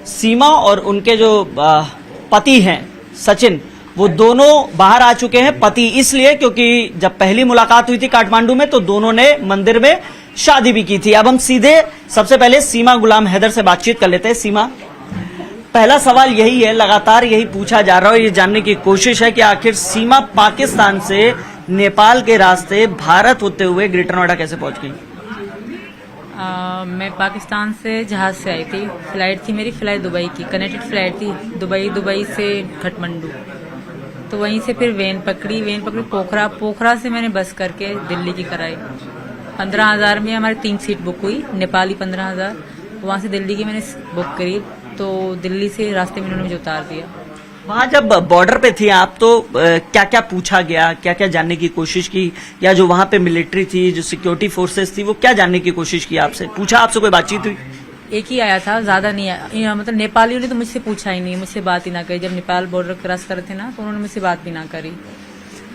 सीमा और उनके जो पति हैं सचिन, वो दोनों बाहर आ चुके हैं। पति इसलिए क्योंकि जब पहली मुलाकात हुई थी काठमांडू में तो दोनों ने मंदिर में शादी भी की थी। अब हम सीधे सबसे पहले सीमा गुलाम हैदर से बातचीत कर लेते हैं। सीमा, पहला सवाल यही है, लगातार यही पूछा जा रहा है, ये जानने की कोशिश है कि आखिर सीमा पाकिस्तान से नेपाल के रास्ते भारत होते हुए ग्रेटर नोएडा कैसे पहुंच गई? मैं पाकिस्तान से जहाज से आई थी। फ्लाइट थी मेरी, फ्लाइट दुबई की, कनेक्टेड फ्लाइट थी, दुबई से काठमांडू। तो वहीं से फिर वेन पकड़ी पोखरा से मैंने बस करके दिल्ली की कराई। 15,000 में हमारी 3 सीट बुक हुई, नेपाली 15,000, वहाँ से दिल्ली की मैंने बुक करी। तो दिल्ली से रास्ते में उन्होंने मुझे उतार दिया। वहाँ जब बॉर्डर पे थी आप तो क्या क्या पूछा गया, क्या क्या जानने की कोशिश की, या जो वहाँ पे मिलिट्री थी, जो सिक्योरिटी फोर्सेस थी, वो क्या जानने की कोशिश की आपसे? पूछा आपसे, कोई बातचीत हुई? एक ही आया था, ज्यादा नहीं आया। मतलब नेपालियों ने तो मुझसे पूछा ही नहीं, मुझसे बात ही ना करी। जब नेपाल बॉर्डर क्रॉस कर रहे थे ना तो उन्होंने मुझसे बात भी ना करी।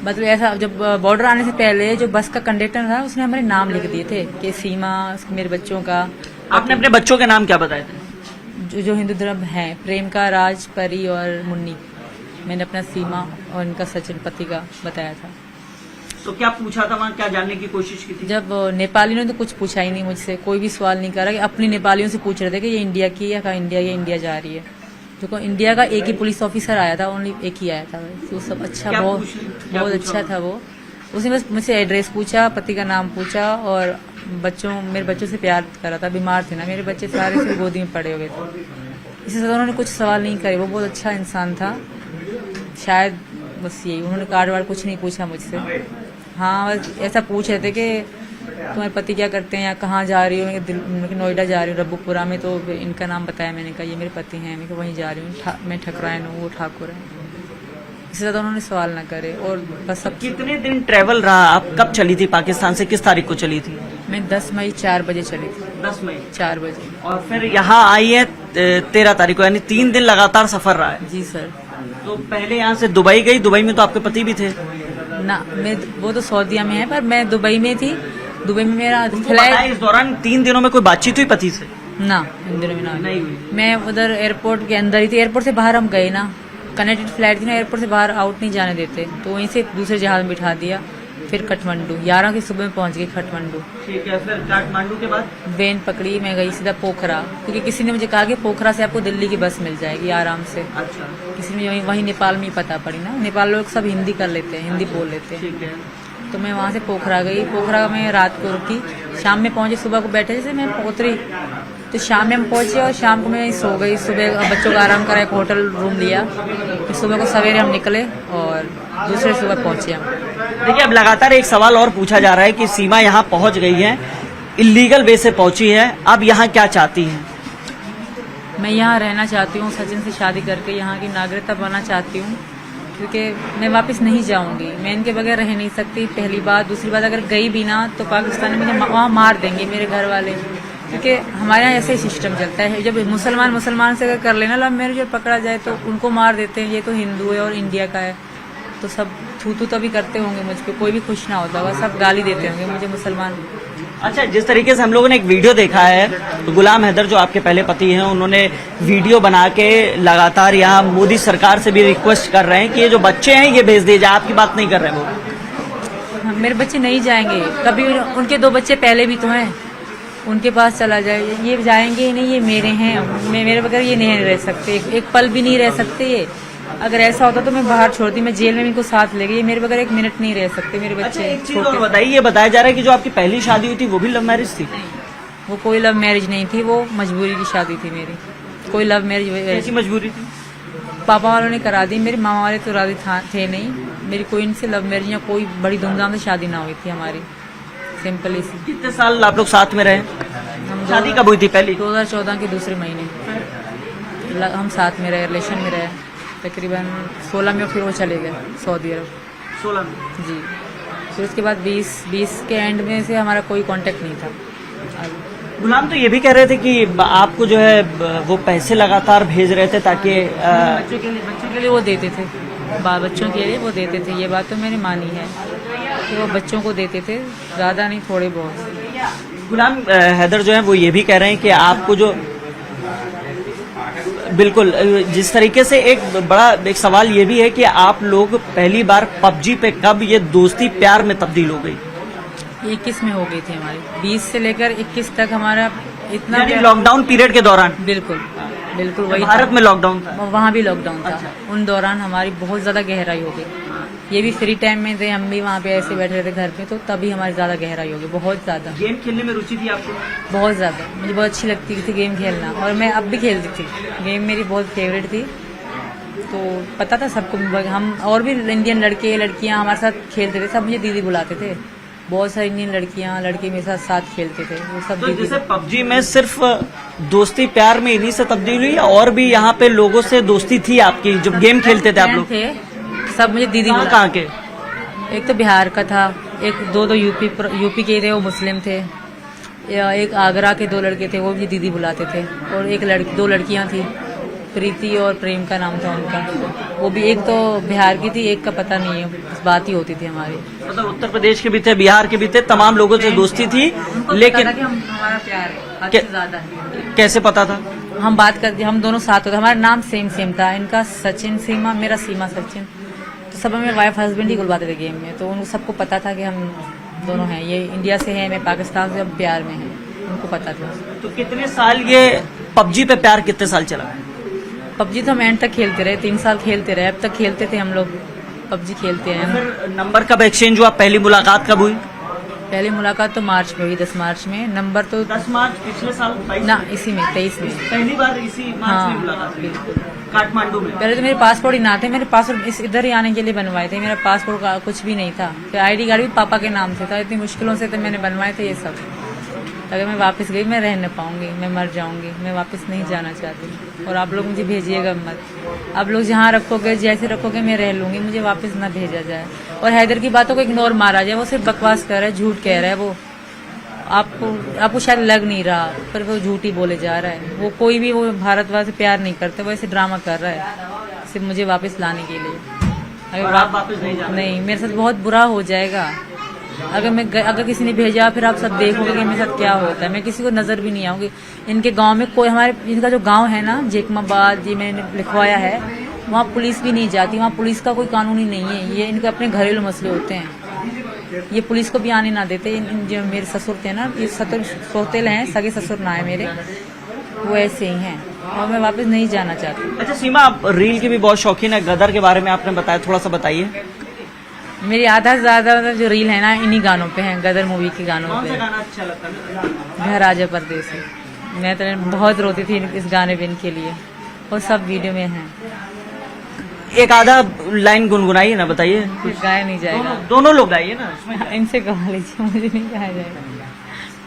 मतलब ऐसा, जब बॉर्डर आने से पहले जो बस का कंडक्टर था उसने हमारे नाम लिख दिए थे कि सीमा, मेरे बच्चों का। आपने अपने बच्चों के नाम क्या बताए थे? जो हिंदू धर्म है, प्रेम का, राज, परी और मुन्नी। मैंने अपना सीमा और इनका सचिन पति का बताया था। तो क्या पूछा था वहाँ, क्या जानने की कोशिश की थी? जब नेपालियों ने तो कुछ पूछा ही नहीं मुझसे, कोई भी सवाल नहीं करा। कि अपनी नेपालियों से पूछ रहे थे कि ये इंडिया की है, कहाँ इंडिया जा रही है। जो इंडिया का एक ही पुलिस ऑफिसर आया था, ओनली एक ही आया था। तो सब अच्छा, बहुत अच्छा था वो। उसने बस मुझसे एड्रेस पूछा, पति का नाम पूछा और मेरे बच्चों से प्यार करा था। बीमार थे ना मेरे बच्चे, सारे से गोदी में पड़े हुए थे। इससे ज्यादा उन्होंने कुछ सवाल नहीं करे। वो बहुत अच्छा इंसान था शायद, बस यही। उन्होंने कार्ड वार्ड कुछ नहीं पूछा मुझसे। हाँ, बस ऐसा पूछ रहे थे कि तुम्हारे पति क्या करते हैं, या कहाँ जा रही हो? नोएडा जा रही हूँ, रब्बूपुरा में। तो इनका नाम बताया मैंने, कहा ये मेरे पति हैं। मैं वहीं जा रही हूँ, मैं ठकरायन हूँ, वो ठाकुर है। इससे ज्यादा उन्होंने सवाल ना करे। और बस सब। कितने दिन ट्रेवल रहा? आप कब चली थी पाकिस्तान से, किस तारीख को चली थी? मैं 10 मई 4 बजे चली थी। 10 मई 4 बजे। और फिर यहाँ आई है 13 तारीख को, यानी 3 दिन लगातार सफर रहा है। जी सर। तो पहले यहाँ से दुबई गई, दुबई में तो आपके पति भी थे ना? वो तो सऊदीया में है, पर मैं दुबई में थी। दुबई में मेरा फ्लाइट। इस दौरान 3 दिनों में कोई बातचीत हुई पति से? ना, इन दिनों में नहीं हुई। मैं उधर एयरपोर्ट के अंदर ही थी। एयरपोर्ट से बाहर हम गए ना, कनेक्टेड फ्लाइट थी ना, एयरपोर्ट से बाहर आउट नहीं जाने देते। तो वहीं से दूसरे जहाज में बिठा दिया। फिर काठमांडू 11 की सुबह में पहुंच गई काठमांडू। ठीक है। फिर काठमांडू के बाद वेन पकड़ी, मैं गई सीधा पोखरा, क्योंकि किसी ने मुझे कहा कि पोखरा से आपको दिल्ली की बस मिल जाएगी आराम से। अच्छा। किसी ने वहीं नेपाल में ही पता पड़ी ना, नेपाल लोग सब हिंदी कर लेते हैं, हिंदी बोल लेते हैं। ठीक है। तो मैं वहाँ से पोखरा गई। पोखरा में रात को रुकी, शाम में पहुंची। सुबह को बैठे जैसे मैं उतरी तो शाम में हम पहुंचे और शाम को मैं सो गई। सुबह बच्चों का आराम करा, एक होटल रूम लिया। फिर सुबह को सवेरे हम निकले और दूसरे सुबह पहुंचे हम। देखिए, अब लगातार एक सवाल और पूछा जा रहा है कि सीमा यहाँ पहुंच गई है, इलीगल वे से पहुंची है, अब यहाँ क्या चाहती हैं? मैं यहाँ रहना चाहती हूँ, सचिन से शादी करके यहाँ की नागरिकता बनना चाहती हूँ, क्योंकि मैं वापस नहीं जाऊँगी। मैं इनके बगैर रह नहीं सकती, पहली बात। दूसरी बात, अगर गई भी ना तो पाकिस्तान में मुझे वहाँ मार देंगे मेरे घर वाले, क्योंकि हमारे यहाँ ऐसे ही सिस्टम चलता है। जब मुसलमान से अगर कर लेना लव मैरिज और पकड़ा जाए तो उनको मार देते हैं। ये तो हिंदू है और इंडिया का है, तो सब थू तभी करते होंगे मुझ पर, कोई भी खुश ना होता होगा, सब गाली देते होंगे मुझे मुसलमान। अच्छा, जिस तरीके से हम लोगों ने एक वीडियो देखा है, तो गुलाम हैदर जो आपके पहले पति हैं, उन्होंने वीडियो बना के लगातार यहाँ मोदी सरकार से भी रिक्वेस्ट कर रहे हैं कि ये जो बच्चे हैं ये भेज दीजिए। आपकी बात नहीं कर रहे वो? मेरे बच्चे नहीं जाएंगे कभी। उनके 2 बच्चे पहले भी तो हैं, उनके पास चला जाए। ये जाएंगे ही नहीं, ये मेरे हैं। मेरे बगैर ये नहीं रह सकते, एक पल भी नहीं रह सकते ये। अगर ऐसा होता तो मैं बाहर छोड़ती, मैं जेल में इनको साथ ले गई। मेरे बगैर 1 मिनट नहीं रह सकते मेरे बच्चे। अच्छा, एक चीज और बताइए, ये बताया जा रहा है कि जो आपकी पहली शादी हुई थी वो भी लव मैरिज थी? वो कोई लव मैरिज नहीं थी, वो मजबूरी की शादी थी मेरी। कोई लव मैरिज। ऐसी मजबूरी थी? पापा वालों ने करा दी, मेरे मामा वाले तो राजी थे नहीं। मेरी कोई इनसे लव मैरिज या कोई बड़ी धूमधाम से शादी ना हुई थी हमारी, सिंपल ही सी। कितने साल आप लोग साथ में रहे? शादी कब हुई थी पहली? 2014 के दूसरे महीने हम साथ में रहे, रिलेशन में रहे। तकरीबन 16 में फिर वो चले गए सऊदी अरब। 16 में? जी। फिर उसके बाद 20 के एंड में से हमारा कोई कांटेक्ट नहीं था। गुलाम तो ये भी कह रहे थे कि आपको जो है वो पैसे लगातार भेज रहे थे ताकि बच्चों के लिए वो देते थे, बच्चों के लिए वो देते थे। ये बात तो मैंने मानी है कि वो बच्चों को देते थे, ज़्यादा नहीं, थोड़े बहुत। गुलाम हैदर जो है वो ये भी कह रहे हैं कि आपको जो बिल्कुल, जिस तरीके से एक सवाल ये भी है कि आप लोग पहली बार पबजी पे कब ये दोस्ती प्यार में तब्दील हो गई? 21 में हो गई थी हमारी, 20 से लेकर 21 तक हमारा इतना यानी लॉकडाउन पीरियड के दौरान? बिल्कुल बिल्कुल वही भारत में लॉकडाउन था? वहाँ भी लॉकडाउन था। अच्छा। उन दौरान हमारी बहुत ज्यादा गहराई हो गई। ये भी फ्री टाइम में थे, हम भी वहाँ पे ऐसे बैठे थे घर पे, तो तभी हमारी ज्यादा गहराई हो गई, बहुत ज्यादा। गेम खेलने में रुचि थी आपको? बहुत ज्यादा, मुझे बहुत अच्छी लगती थी गेम खेलना, और मैं अब भी खेलती थी। गेम मेरी बहुत फेवरेट थी, तो पता था सबको। हम और भी इंडियन लड़के लड़कियां हमारे साथ खेलते थे, सब मुझे दीदी बुलाते थे। बहुत सारी इंडियन लड़कियां लड़के मेरे साथ साथ खेलते थे, वो सब तो दीदी। जैसे पबजी में सिर्फ दोस्ती प्यार में इन्हीं से तब्दील हुई, और भी यहाँ पे लोगों से दोस्ती थी आपकी जब गेम खेलते थे आप लोग? थे सब मुझे दीदी कहाँ बुलाते। कहाँ के? एक तो बिहार का था, एक दो यूपी के थे, वो मुस्लिम थे। या एक आगरा के 2 लड़के थे, वो भी दीदी बुलाते थे। और एक 2 लड़कियां थी, प्रीति और प्रेम का नाम था उनका। वो भी एक तो बिहार की थी, एक का पता नहीं है, बस बात ही होती थी हमारी। मतलब उत्तर प्रदेश के भी थे, बिहार के भी थे, तमाम लोगों से दोस्ती थी। लेकिन हमारा प्यार है, क्या- हद से ज्यादा है। कैसे पता था? हम बात करते, हम दोनों साथ होते, हमारा नाम सेम था। इनका सचिन सीमा, मेरा सीमा सचिन। तो सब हमें वाइफ हस्बैंड ही बुलवाते थे गेम में, तो उनको सबको पता था कि हम दोनों हैं। ये इंडिया से हैं, मैं पाकिस्तान से, अब प्यार में है, उनको पता था। तो कितने साल ये पबजी पे प्यार कितने साल चला? पबजी तो हम एंड तक खेलते रहे, 3 साल खेलते रहे, अब तक खेलते थे हम लोग, पबजी खेलते हैं। फिर नंबर कब एक्सचेंज हुआ? पहली मुलाकात कब हुई? पहली मुलाकात तो मार्च में हुई, 10 मार्च में। नंबर तो 10 मार्च पिछले साल? ना, इसी में 23 में। पहली बार इसी मार्च में हाँ मुलाकात हुई बिल्कुल। काठमांडू में? पहले तो मेरे पासपोर्ट ही ना थे, मेरे पासपोर्ट इधर ही आने के लिए बनवाए थे। मेरा पासपोर्ट का कुछ भी नहीं था, फिर ID कार्ड भी पापा के नाम से था। इतनी मुश्किलों से तो मैंने बनवाए थे ये सब। अगर मैं वापस गई, मैं रह न पाऊंगी, मैं मर जाऊंगी, मैं वापस नहीं जाना चाहती। और आप लोग मुझे भेजिएगा मत, आप लोग जहाँ रखोगे, जैसे रखोगे, मैं रह लूंगी, मुझे वापस ना भेजा जाए। और हैदर की बातों को इग्नोर मारा जाए, वो सिर्फ बकवास कर रहा है, झूठ कह रहा है। वो आपको शायद लग नहीं रहा, पर वो झूठ ही बोले जा रहा है। वो कोई भी, वो भारतवासी प्यार नहीं करते, वो ऐसे ड्रामा कर रहा है सिर्फ मुझे वापस लाने के लिए। और आप वापस नहीं जाना? नहीं, मेरे साथ बहुत बुरा हो जाएगा अगर किसी ने भेजा, फिर आप सब देखोगे कि मेरे साथ क्या होता है। मैं किसी को नजर भी नहीं आऊंगी। इनके गांव में कोई, हमारे इनका जो गांव है ना, जेकमाबाद, ये मैंने लिखवाया है, वहाँ पुलिस भी नहीं जाती। वहाँ पुलिस का कोई कानून ही नहीं है। ये इनके अपने घरेलू मसले होते हैं, ये पुलिस को भी आने ना देते। जो मेरे ससुर थे ना, ये सौतेले हैं, सगे ससुर ना है मेरे, वो ऐसे ही हैं, और मैं वापस नहीं जाना चाहती। अच्छा सीमा, आप रील की भी बहुत शौकीन है, गदर के बारे में आपने बताया, थोड़ा सा बताइए। मेरी आधा से ज्यादा जो रील है ना, इन्हीं गानों पे है, गदर मूवी के गानों कौन सा पे। गाना अच्छा लगता है? घर आजा परदेसी, मैं तो बहुत रोती थी इस गाने पे इनके लिए, और सब वीडियो में है। एक आधा लाइन गुनगुनाइए ना, बताइए। गाया नहीं जाएगा, दोनों लोग गाइए ना उसमें। इनसे गा लीजिए, मुझे नहीं गाया जाएगा।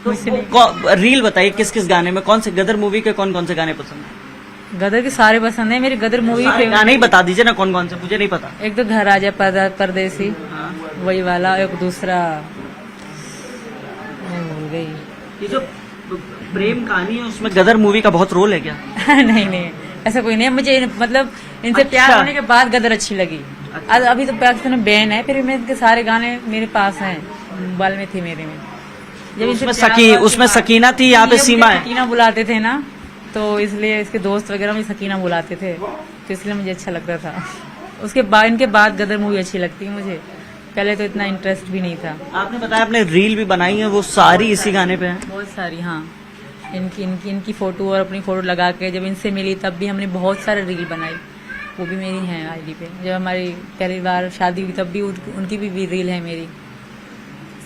तो रील बताइए, किस किस गाने में, कौन से गदर मूवी के कौन कौन से गाने पसंद है? गदर के सारे पसंद है, मेरी गदर मूवी सारे फेवरेट। गाने ही बता दीजिए ना, कौन कौन से, मुझे नहीं पता। एक तो घर आजा परदेसी, हाँ। वही वाला। एक दूसरा मैं भूल गई। ये जो प्रेम कहानी है, उसमें गदर मूवी का बहुत रोल है क्या? नहीं नहीं, ऐसा कोई नहीं है। मुझे मतलब इनसे प्यार अच्छा। होने के बाद गदर अच्छी लगी। अभी तो पाकिस्तान में बैन है, फिर मैं इनके सारे गाने मेरे पास हैं, मोबाइल में थे मेरे में। जब इनसे प्यार हुआ उसमें कि सकीना थी, यहाँ पे ये सीमा मुझे है। सकीना बुलाते थे ना, तो इसलिए इसके दोस्त वगैरह मुझे सकीना बुलाते थे, तो इसलिए मुझे अच्छा लगता था। उसके बाद, इनके बाद गदर मूवी अच्छी लगती है मुझे, पहले तो इतना इंटरेस्ट भी नहीं था। आपने बताया आपने रील भी बनाई है, वो सारी इसी गाने पे है? बहुत सारी, हाँ। इनकी फोटो और अपनी फोटो लगा के जब इनसे मिली, तब भी हमने बहुत सारे रील बनाई, वो भी मेरी हैं ID पे। जब हमारी पहली बार शादी हुई, तब भी उनकी भी रील है मेरी,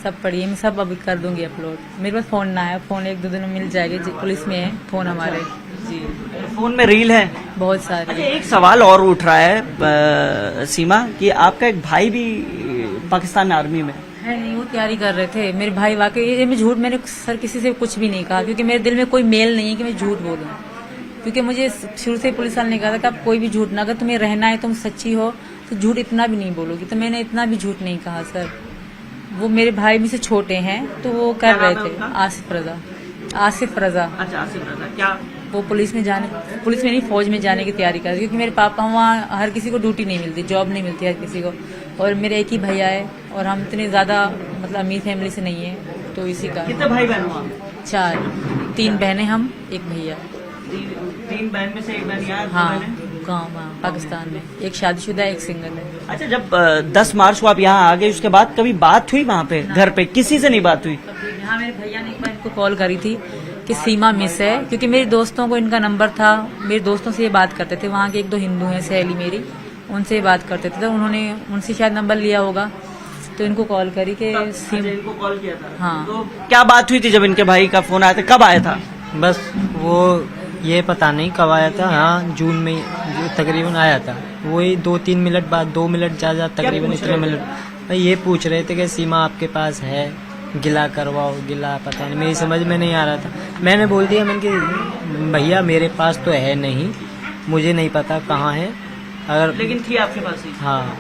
सब पड़ी है। मैं सब अभी कर दूंगी अपलोड। मेरे पास फोन ना है, फोन 1-2 दिन में मिल जाएगी, पुलिस में है फोन हमारे। जी, फोन में रील है बहुत अच्छा, सारे। एक सवाल और उठ रहा है सीमा, कि आपका एक भाई भी पाकिस्तान आर्मी में है। नहीं, वो तैयारी कर रहे थे मेरे भाई। वाकई ये मैं झूठ, मैंने सर किसी से कुछ भी नहीं कहा, क्योंकि मेरे दिल में कोई मेल नहीं है कि मैं झूठ बोलूं। क्योंकि मुझे शुरू से पुलिस वाले ने कहा था कि आप कोई भी झूठ ना, अगर तुम्हें रहना है, तुम सच्ची हो, तो झूठ इतना भी नहीं बोलोगी। तो मैंने इतना भी झूठ नहीं कहा सर। वो मेरे भाई में से छोटे हैं, तो वो कर रहे थे। आसिफ रजा। अच्छा, आसिफ रजा। क्या वो पुलिस में नहीं, फौज में जाने की तैयारी कर रहे, क्योंकि मेरे पापा, वहाँ हर किसी को ड्यूटी नहीं मिलती, जॉब नहीं मिलती हर किसी को। और मेरे एक ही भैया है, और हम इतने ज्यादा मतलब अमीर फैमिली से नहीं है, तो इसी का। कितने भाई बहन हो आप? 4, 3 बहनें हम, 1 भैया। 3 बहन में से एक बहन यहाँ, 2 हाँ बहनें? गाँव पाकिस्तान में, एक शादीशुदा एक सिंगल है। अच्छा, जब 10 मार्च को आप यहाँ आ गए, उसके बाद कभी बात हुई वहाँ पे घर पे? किसी से नहीं बात हुई? यहाँ मेरे भैया ने एक बार इनको कॉल करी थी कि सीमा मिस है, क्योंकि मेरे दोस्तों को इनका नंबर था, मेरे दोस्तों से ये बात करते थे, वहाँ के 1-2 हिंदू हैं सहेली मेरी, उनसे बात करते थे, तो उन्होंने उनसे शायद नंबर लिया होगा, तो इनको कॉल करी कि अच्छा, इनको कॉल किया था? हाँ। तो क्या बात हुई थी जब इनके भाई का फोन आया था? कब आया था? बस वो ये पता नहीं कब आया था। हाँ, जून में तकरीबन आया था। वही 2-3 मिनट बाद, 2 मिनट ज़्यादा तकरीबन पूछ इतने रहे मिनट भाई ये पूछ रहे थे कि सीमा आपके पास है, गिला करवाओ। गिला पता नहीं, मेरी समझ में नहीं आ रहा था। मैंने बोल दिया, मैंने कि भैया मेरे पास तो है नहीं, मुझे नहीं पता कहाँ है। अगर लेकिन थी आपके पास ही? हाँ,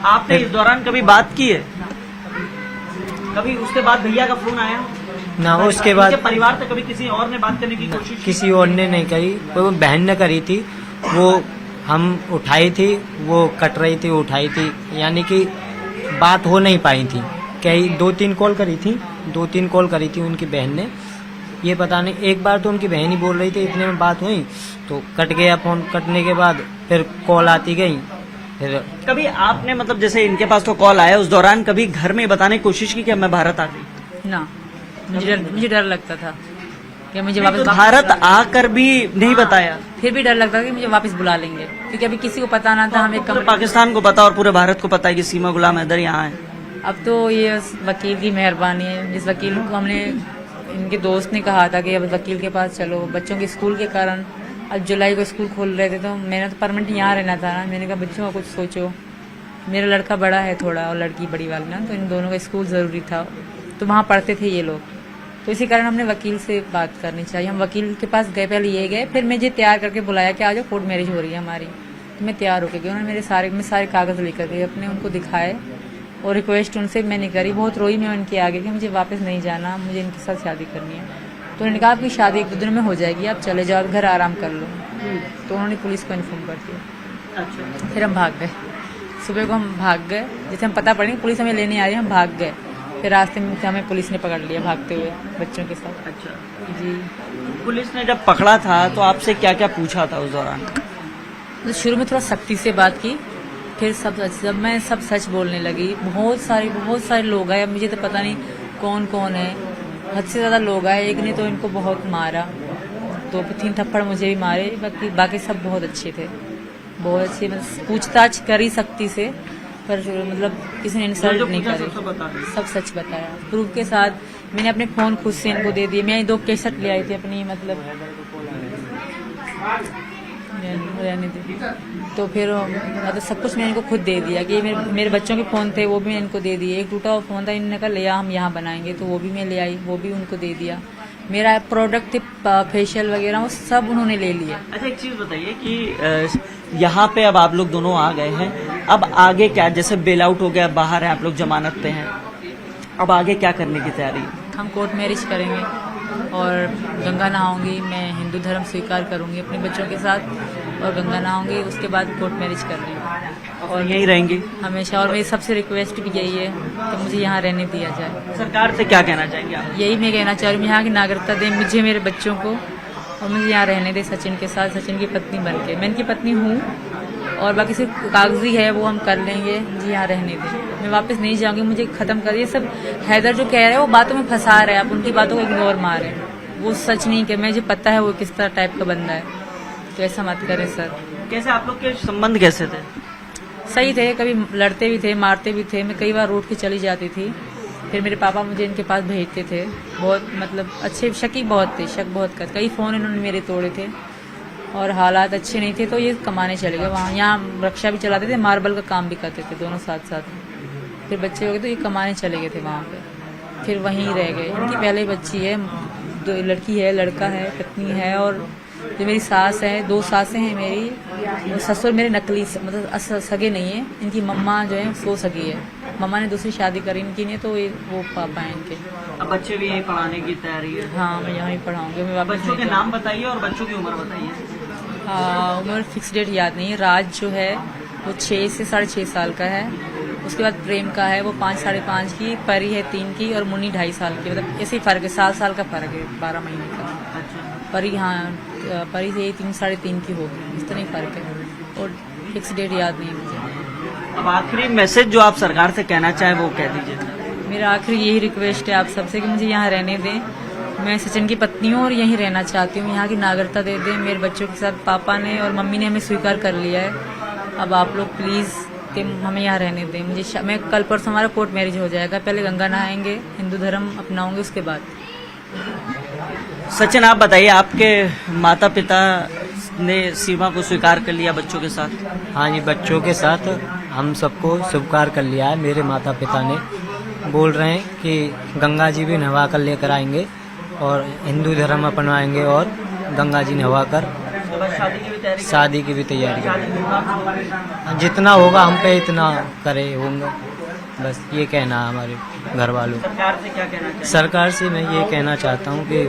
आपने इस दौरान कभी बात की है? कभी उसके बाद भैया का फोन आया? ना उसके बाद इनके परिवार से कभी किसी और ने बात करने की कोशिश की? किसी और ने नहीं करी, वो बहन ने करी थी, वो हम उठाई थी, वो कट रही थी, उठाई थी, यानी कि बात हो नहीं पाई थी। कई 2-3 कॉल करी थी, 2-3 कॉल करी थी उनकी बहन ने। ये पता नहीं, एक बार तो उनकी बहन ही बोल रही थी, इतने में बात हुई तो कट गया फोन। कटने के बाद फिर कॉल आती गई। फिर कभी आपने मतलब जैसे इनके पास तो कॉल आया, उस दौरान कभी घर में बताने की कोशिश की कि मैं भारत आ गई? ना, मुझे डर लगता था कि मुझे नहीं, वापस तो भारत आकर भी नहीं बताया? फिर भी डर लगता था कि मुझे वापस बुला लेंगे, क्योंकि अभी किसी को पता ना था। हमें पूरे पाकिस्तान को पता और पूरे भारत को पता है कि सीमा गुलाम हैदर यहाँ है। अब तो ये वकील की मेहरबानी है, जिस वकील को हमने, इनके दोस्त ने कहा था कि अब वकील के पास चलो, बच्चों के स्कूल के कारण अब जुलाई को स्कूल खोल रहे थे, तो मैंने तो परमानेंट यहाँ रहना था ना। मैंने कहा बच्चों का कुछ सोचो, मेरा लड़का बड़ा है थोड़ा और लड़की बड़ी वाली ना, तो इन दोनों का स्कूल ज़रूरी था, तो वहाँ पढ़ते थे ये लोग, तो इसी कारण हमने वकील से बात करनी चाहिए। हम वकील के पास गए, पहले ये गए, फिर मुझे तैयार करके बुलाया कि आ जाओ कोर्ट मैरिज हो रही है हमारी, तो मैं तैयार होकर गई। उन्होंने मैं सारे कागज़ लेकर गई अपने, उनको दिखाए और रिक्वेस्ट उनसे मैंने करी, बहुत रोई मैं उनके आगे कि मुझे वापस नहीं जाना, मुझे इनके साथ शादी करनी है। तो उन्होंने कहा आपकी शादी 1-2 दिन में हो जाएगी, आप चले जाओ, घर आराम कर लो। तो उन्होंने पुलिस को इन्फॉर्म कर दिया। अच्छा, फिर हम भाग गए, सुबह को हम भाग गए, जैसे हम पता पड़ी पुलिस हमें लेने आ रही है, हम भाग गए। फिर रास्ते में हमें पुलिस ने पकड़ लिया भागते हुए बच्चों के साथ। अच्छा। जी, पुलिस ने जब पकड़ा था तो आपसे क्या क्या पूछा था उस दौरान? तो शुरू में थोड़ा सख्ती से बात की, फिर जब मैं सब सच बोलने लगी। बहुत सारे लोग आए, अब मुझे तो पता नहीं कौन कौन है, हद से ज़्यादा लोग आए। एक ने तो इनको बहुत मारा, 2-3 थप्पड़ मुझे भी मारे, बाकी सब बहुत अच्छे थे, बहुत अच्छे। मतलब पूछताछ करी सख्ती से, पर मतलब किसी ने इंसल्ट नहीं करी, सब सच बताया प्रूफ के साथ। मैंने अपने फ़ोन खुद से इनको दे दिए, मैं 2 कैसेट ले आई थी अपनी, मतलब रहने दी, तो फिर मतलब सब कुछ मैंने इनको खुद दे दिया कि मेरे बच्चों के फ़ोन थे वो भी मैंने इनको दे दिए। एक टूटा हुआ फ़ोन था, इन्होंने कहा ले आ हम यहाँ बनाएंगे, तो वो भी मैं ले आई, वो भी उनको दे दिया। मेरा प्रोडक्ट थे फेशियल वगैरह, वो सब उन्होंने ले लिया। अच्छा, एक चीज़ बताइए कि यहाँ पे अब आप लोग दोनों आ गए हैं, अब आगे क्या? जैसे बेल आउट हो गया, बाहर है, आप लोग जमानत पे हैं, अब आगे क्या करने की तैयारी है? हम कोर्ट मैरिज करेंगे और गंगा नहाऊंगी, मैं हिंदू धर्म स्वीकार करूंगी अपने बच्चों के साथ, और गंगा नहाऊंगी, उसके बाद कोर्ट मैरिज कर लेंगे और यहीं रहेंगे हमेशा। और मेरी सबसे रिक्वेस्ट भी यही है कि मुझे यहाँ रहने दिया जाए। सरकार से क्या कहना चाहेंगे आप? यही मैं कहना चाह रही हूँ, यहाँ की नागरिकता दें मुझे, मेरे बच्चों को, और मुझे यहाँ रहने दें सचिन के साथ, सचिन की पत्नी बन के। मैं इनकी पत्नी हूँ, और बाकी सिर्फ कागजी है वो हम कर लेंगे, मुझे यहाँ रहने दें, मैं वापस नहीं जाऊँगी, मुझे ख़त्म करिए। सब हैदर जो कह रहे हैं वो बातों में फंसा रहे हैं, आप उनकी बातों को इग्नोर मार रहे हैं, वो सच नहीं कि मुझे पता है वो किस तरह टाइप का बंदा है, तो ऐसा मत करें सर। कैसे आप लोग के संबंध कैसे थे? सही थे, कभी लड़ते भी थे, मारते भी थे, मैं कई बार रूठ के चली जाती थी, फिर मेरे पापा मुझे इनके पास भेजते थे। बहुत मतलब अच्छे, शकी बहुत थे, शक बहुत कर, कई फ़ोन इन्होंने मेरे तोड़े थे, और हालात अच्छे नहीं थे, तो ये कमाने चले गए वहाँ। यहाँ रक्षा भी चलाते थे, मार्बल का काम भी करते थे, दोनों साथ साथ। फिर बच्चे हो गए तो ये कमाने चले गए थे वहाँ पे, फिर वहीं रह गए। इनकी पहले बच्ची है, 2 लड़की है, लड़का है, पत्नी है, और जो मेरी सास है, 2 सासें हैं मेरी। ससुर मेरे नकली मतलब सगे नहीं है, इनकी मम्मा जो है वो सगी है, मम्मा ने दूसरी शादी करी इनकी ने, तो वो पापा हैं इनके। अब बच्चे भी यहीं पढ़ाने की तैयारी है? हाँ, मैं यहाँ ही पढ़ाऊँगी। मैं वापस बच्चों के नाम बताइए और बच्चों की उम्र बताइए। उम्र फिक्स डेट याद नहीं है। राज जो है वो 6 से 6.5 साल का है, उसके बाद प्रेम का है वो 5-5.5 की, परी है 3 की, और मुन्नी 2.5 साल की। मतलब ऐसे ही फ़र्क है, साल का फ़र्क है, 12 महीने का। अच्छा, परी हाँ पारिस यही 3 साढ़े 3 की होगी, इतना ही फर्क है और फिक्स डेट याद नहीं है मुझे। अब आखिरी मैसेज जो आप सरकार से कहना चाहें वो कह दीजिए। मेरा आखिरी यही रिक्वेस्ट है आप सबसे कि मुझे यहाँ रहने दें। मैं सचिन की पत्नी हूँ और यहीं रहना चाहती हूँ, यहाँ की नागरिकता दे दें। मेरे बच्चों के साथ पापा ने और मम्मी ने हमें स्वीकार कर लिया है। अब आप लोग प्लीज़ कि हमें यहाँ रहने दें। मुझे मैं कल परसों हमारा कोर्ट मैरिज हो जाएगा, पहले गंगा नहाएंगे, हिंदू धर्म अपनाऊंगे, उसके बाद। सचिन आप बताइए, आपके माता पिता ने सीमा को स्वीकार कर लिया बच्चों के साथ? हाँ जी, बच्चों के साथ हम सबको स्वीकार कर लिया है। मेरे माता पिता ने बोल रहे हैं कि गंगा जी भी नहवा कर लेकर आएंगे और हिंदू धर्म अपनाएंगे और गंगा जी नहवा कर शादी की भी तैयारी करेंगे। जितना होगा हम पे इतना करे होंगे, बस ये कहना है हमारे घर वालों को। सरकार से क्या कहना चाहिए? सरकार से मैं ये कहना चाहता हूँ कि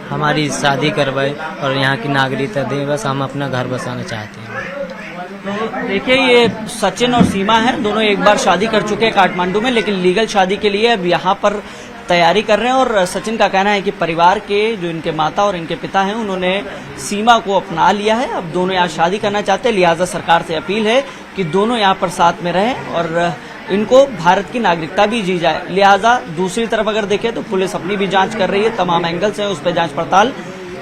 हमारी शादी करवाए और यहाँ की नागरिकता दें, बस हम अपना घर बसाना चाहते हैं। तो देखिए, ये सचिन और सीमा है, दोनों एक बार शादी कर चुके हैं काठमांडू में, लेकिन लीगल शादी के लिए अब यहाँ पर तैयारी कर रहे हैं। और सचिन का कहना है कि परिवार के जो इनके माता और इनके पिता हैं उन्होंने सीमा को अपना लिया है, अब दोनों यहाँ शादी करना चाहते हैं। लिहाजा सरकार से अपील है कि दोनों यहाँ पर साथ में रहें और इनको भारत की नागरिकता भी दी जाए। लिहाजा दूसरी तरफ अगर देखें तो पुलिस अपनी भी जांच कर रही है, तमाम एंगल से उस पर जांच पड़ताल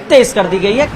तेज कर दी गई है।